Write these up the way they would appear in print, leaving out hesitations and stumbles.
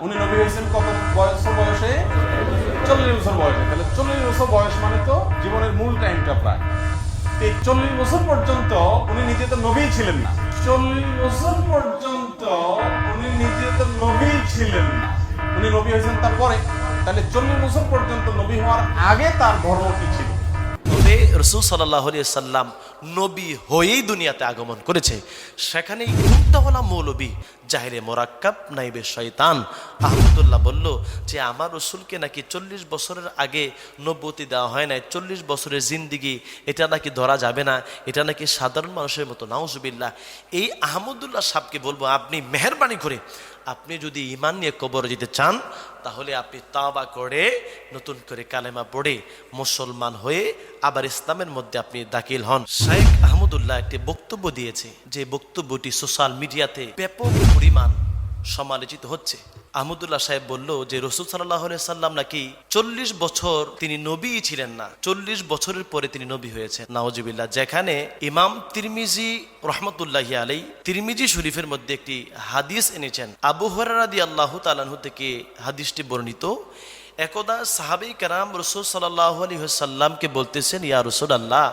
উনি নবী হয়েছেন কত বছর বয়সে? 40 বছর বয়সে। তাহলে 40 বছর বয়স মানে তো জীবনের মূল টাইমটা প্রায়। এই 40 বছর পর্যন্ত উনি নিজে তো নবী ছিলেন না। 40 বছর পর্যন্ত উনি নিজে তো নবী ছিলেন না। উনি নবী হয়েছেন তারপরে। তাহলে 40 বছর পর্যন্ত নবী হওয়ার আগে তার ধর্ম কি ছিল? তবে রাসূল সাল্লাল্লাহু আলাইহি সাল্লাম নবী হয়েই দুনিয়াতে আগমন করেছে। সেখানেই গুমটাওয়ালা মৌলবী জাহিলে মোরাক্কাব নাইবে শয়তান আহমদুল্লাহ বলল যে আমার রসুলকে নাকি 40 বছরের আগে নবুয়তি দেওয়া হয় নাই, 40 বছরের জিন্দিগি এটা নাকি ধরা যাবে না, এটা নাকি সাধারণ মানুষের মতো। নাউজুবিল্লাহ। এই আহমদুল্লাহ সাহেবকে বলবো, আপনি মেহেরবানি করে আপনি যদি ঈমান নিয়ে কবরে যেতে চান তাহলে আপনি তাওবা করে নতুন করে কালেমা পড়ে মুসলমান হয়ে আবার ইসলামের মধ্যে আপনি দাখিল হন। শেখ আহমদুল্লাহ একটি বক্তব্য দিয়েছে, যে বক্তব্যটি সোশ্যাল মিডিয়াতে ব্যাপক পরিমাণ সমালোচিত হচ্ছে। আহমদুল্লাহ সাহেব বলল যে রাসূল সাল্লাল্লাহু আলাইহি সাল্লাম নাকি 40 বছর তিনি নবী ছিলেন না, 40 বছরের পরে তিনি নবী হয়েছেন। নাউজুবিল্লাহ। যেখানে ইমাম তিরমিজি রহমতুল্লাহি আলাইহি তিরমিজি শরীফের মধ্যে একটি হাদিস এনেছেন, আবু হুরায়রা রাদিয়াল্লাহু তাআলা আনহু থেকে হাদিসটি বর্ণিত। একদা সাহাবাই কেরাম রাসূল সাল্লাল্লাহু আলাইহি ওয়াসাল্লামকে বলতেছেন, ইয়া রাসূলুল্লাহ,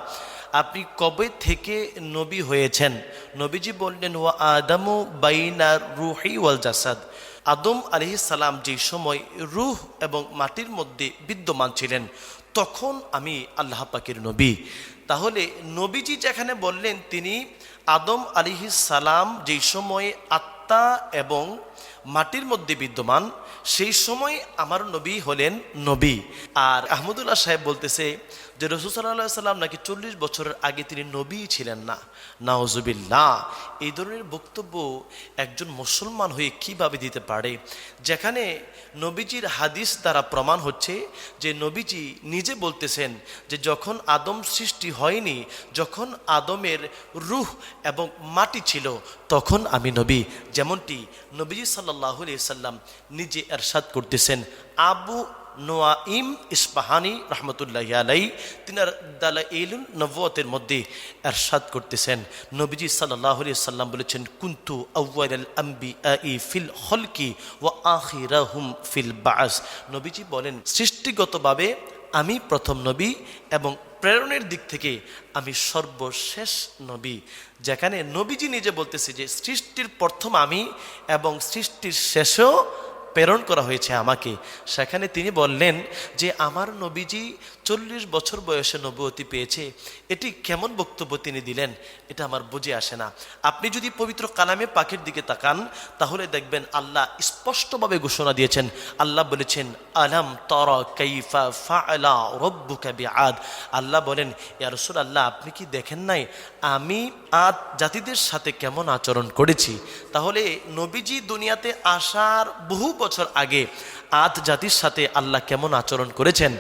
আপনি কবে থেকে নবী হয়েছেন? নবীজি বললেন, ওয়া আদামু বাইনার রুহি ওয়াল জাসাদ। আদম আলাইহিস সালাম যে সময় রূহ এবং মাটির মধ্যে বিদ্যমান ছিলেন তখন আমি আল্লাহ পাকের নবী। তাহলে নবীজি যেখানে বললেন তিনি আদম আলাইহিস সালাম যেই সময় আত্মা এবং মাটির মধ্যে বিদ্যমান সেই সময় আমার নবী হলেন নবী। আর আহমদুল্লাহ সাহেব বলতেছে যে রাসূল সাল্লাল্লাহু আলাইহি সাল্লাম নাকি 40 বছরের আগে তিনি নবী ছিলেন না। নাউজুবিল্লাহ। এই ধরনের বক্তব্য একজন মুসলমান হয়ে কিভাবে দিতে পারে, যেখানে নবীজির হাদিস দ্বারা প্রমাণ হচ্ছে যে নবীজি নিজে বলতেছেন যে যখন আদম সৃষ্টি হয়নি, যখন আদমের রূহ এবং মাটি ছিল তখন আমি নবী। যেমনটি নবীজি সাল্লাল্লাহু আলাইহি সাল্লাম নিজে ইরশাদ করতেছেন। আবু নোয়াইম ইস্পাহানি রহমতুল্লাহি আলাইহি তিনার দালাইলুন নবুয়তের মধ্যে ইরশাদ করতেছেন, নবীজি সাল্লাল্লাহু আলাইহি সাল্লাম বলেছেন, কুনতু আউয়ালাল আম্বিয়াই ফিল খলকি ওয়া আখিরাহুম ফিল বাস। নবীজি বলেন সৃষ্টিগতভাবে আমি প্রথম নবী এবং প্রেরণের দিক থেকে আমি সর্বশেষ নবী। যেখানে নবীজি নিজে বলতেছে যে সৃষ্টির প্রথম আমি এবং সৃষ্টির শেষেও প্রেরণ করা হয়েছে আমাকে। সেখানে তিনি বললেন যে আমার নবীজি 40 বছর বয়সে নবুয়তি পেয়েছে। এটি কেমন বক্তব্য তিনি দিলেন এটা আমার বুঝে আসে না। আপনি যদি পবিত্র কালামে পাকের দিকে তাকান তাহলে দেখবেন আল্লাহ স্পষ্টভাবে ঘোষণা দিয়েছেন। আল্লাহ বলেছেন, আলাম তারা কাইফা ফাআলা রাব্বুকা বিআদ। আল্লাহ বলেন, ইয়া রাসূলুল্লাহ, আপনি কি দেখেন নাই আমি আদ জাতিদের সাথে কেমন আচরণ করেছি? তাহলে নবীজি দুনিয়াতে আসার বহু বছর আগে আদ জাতির সাথে আল্লাহ কেমন আচরণ করেছেন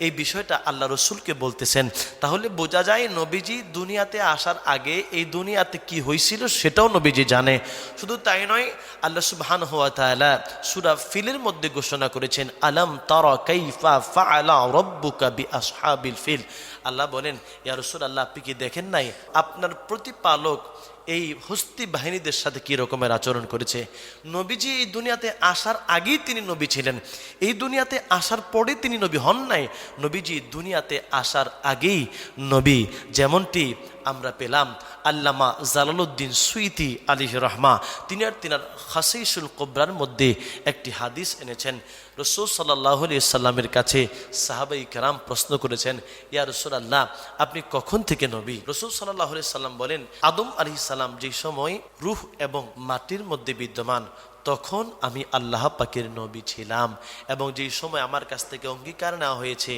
এই বিষয়টা আল্লাহ রসুলকে বলতেছেন। তাহলে বোঝা যায় নবীজি দুনিয়াতে আসার আগে এই দুনিয়াতে কি হয়েছিল সেটাও নবীজি জানে। শুধু তাই নয়, আল্লাহ সুবহানাহু ওয়া তাআলা সূরা ফিলের মধ্যে ঘোষণা করেছেন, আলাম তারা কাইফা ফাআলা রাব্বুকা বিআসহাবিল ফিল। আল্লাহ বলেন, ইয়া রাসূলুল্লাহ, আপনি কি দেখেন নাই আপনার প্রতিপালক এই হস্তি বাহিনীদের সাথে কি রকমের আচরণ করেছে? নবীজি এই দুনিয়াতে আসার আগেই তিনি নবী ছিলেন, এই দুনিয়াতে আসার পরে তিনি নবী হন নাই। নবীজি দুনিয়াতে আসার আগেই নবী। যেমনটি আমরা পেলাম আল্লামা জালালউদ্দিন সুয়ুতী আলাইহির রহমা তিনার খাসাইসুল কুবরার মধ্যে একটি হাদিস এনেছেন। রাসূল সাল্লাল্লাহু আলাইহি সাল্লামের কাছে সাহাবায়ে কেরাম প্রশ্ন করেছেন, ইয়া রাসূলুল্লাহ, আপনি কখন থেকে নবী? রাসূল সাল্লাল্লাহু আলাইহি সাল্লাম বলেন, আদম আলাইহিস সালাম যে সময় রূহ এবং মাটির মধ্যে বিদ্যমান তখন আমি আল্লাহ পাকের নবী ছিলাম, এবং যেই সময় আমার কাছ থেকে অঙ্গীকার নেওয়া হয়েছে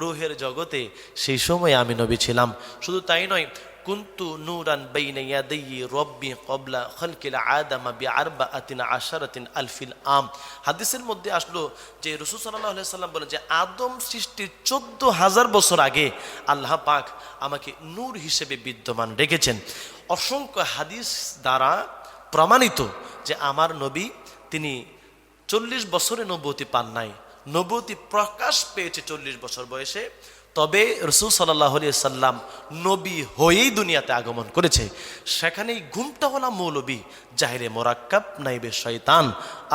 রূহের জগতে সেই সময় আমি নবী ছিলাম। শুধু তাই নয়, কুনতু নূরান বাইনা ইয়াদাই রব্বি ক্বাবলা খালকিল আদামা বিআরবাআতিন আশারাতিন আলফিল আম। হাদিসের মধ্যে আসলো যে রাসূল সাল্লাল্লাহু আলাইহি সাল্লাম বলেন যে আদম সৃষ্টির 14,000 বছর আগে আল্লাহ পাক আমাকে নূর হিসেবে বিদ্যমান রেখেছেন। অসংখ্য হাদিস দ্বারা প্রমাণিত যে আমার নবী তিনি 40 বছরে নবুয়তি পান নাই, নবুয়তি প্রকাশ পেয়েছে 40 বছর বয়সে। তবে রসুল সাল্লাহ সাল্লাম নবী হয়েই দুনিয়াতে আগমন করেছে। সেখানেই ঘুমটাওয়ালা মৌলবী জাহিরে মোরাক্কাব নাইবে শয়তান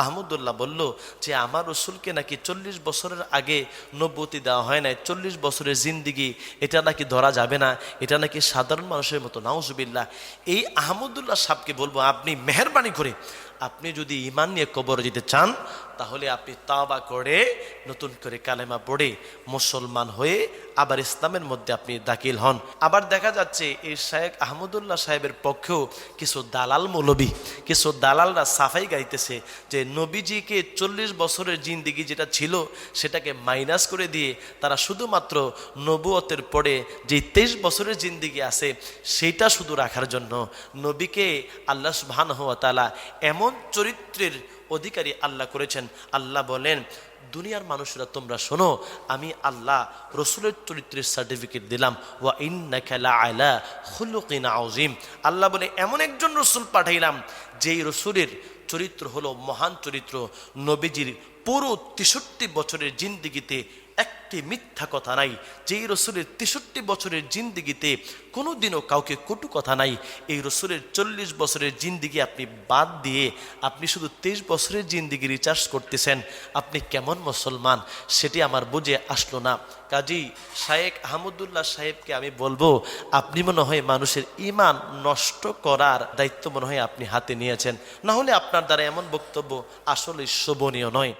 আহমদুল্লাহ বলল যে আমার রসুলকে নাকি 40 বছরের আগে নবুয়তি দেওয়া হয় নাই, 40 বছরের জিন্দিগি এটা নাকি ধরা যাবে না, এটা নাকি সাধারণ মানুষের মতো। নাউজুবিল্লাহ। এই আহমদুল্লাহ সাহেবকে বলবো, আপনি মেহেরবানি করে আপনি যদি ঈমান নিয়ে কবর যেতে চান তাহলে আপনি তাওবা করে নতুন করে কালেমা পড়ে মুসলমান হয়ে আবার ইসলামের মধ্যে আপনি দাখিল হন। আবার দেখা যাচ্ছে এই শায়েখ আহমদুল্লাহ সাহেবের পক্ষেও কিছু দালাল মৌলবী, কিছু দালালরা সাফাই গাইতেছে যে নবীজিকে 40 বছরের জিন্দিগি যেটা ছিল সেটাকে মাইনাস করে দিয়ে তারা শুধুমাত্র নবুয়তের পরে যে 23 বছরের জিন্দিগি আছে সেইটা শুধু রাখার জন্য নবীকে আল্লাহ সুবহানাহু ওয়া তাআলা এমন চরিত্রের অধিকারী আল্লাহ করেছেন। আল্লাহ বলেন, দুনিয়ার মানুষরা তোমরা শোনো, আমি আল্লাহ রসুলের চরিত্রের সার্টিফিকেট দিলাম, ওয়া ইন্নাকা লাআলা খুলুকিন আযীম। আল্লাহ বলে এমন একজন রসুল পাঠাইলাম যেই রসুলের চরিত্র হলো মহান চরিত্র। নবীজির পুরো 63 বছরের জিন্দিগিতে একটি মিথ্যা কথা নাই। যেই রসুলের 63 বছরের জিন্দিগিতে কোনোদিনও কাউকে কটু কথা নাই। এই রসুলের 40 বছরের জিন্দিগি আপনি বাদ দিয়ে আপনি শুধু 23 বছরের জিন্দিগি রিচার্জ করতেছেন। আপনি কেমন মুসলমান সেটি আমার বুঝে আসলো না। কাজী শায়েখ আহমদুল্লাহ সাহেবকে আমি বলবো, আপনি মনে হয় মানুষের ঈমান নষ্ট করার দায়িত্ব মনে হয় আপনি হাতে নিয়েছেন, না হলে আপনার দ্বারা এমন বক্তব্য আসলে শোভনীয় নয়।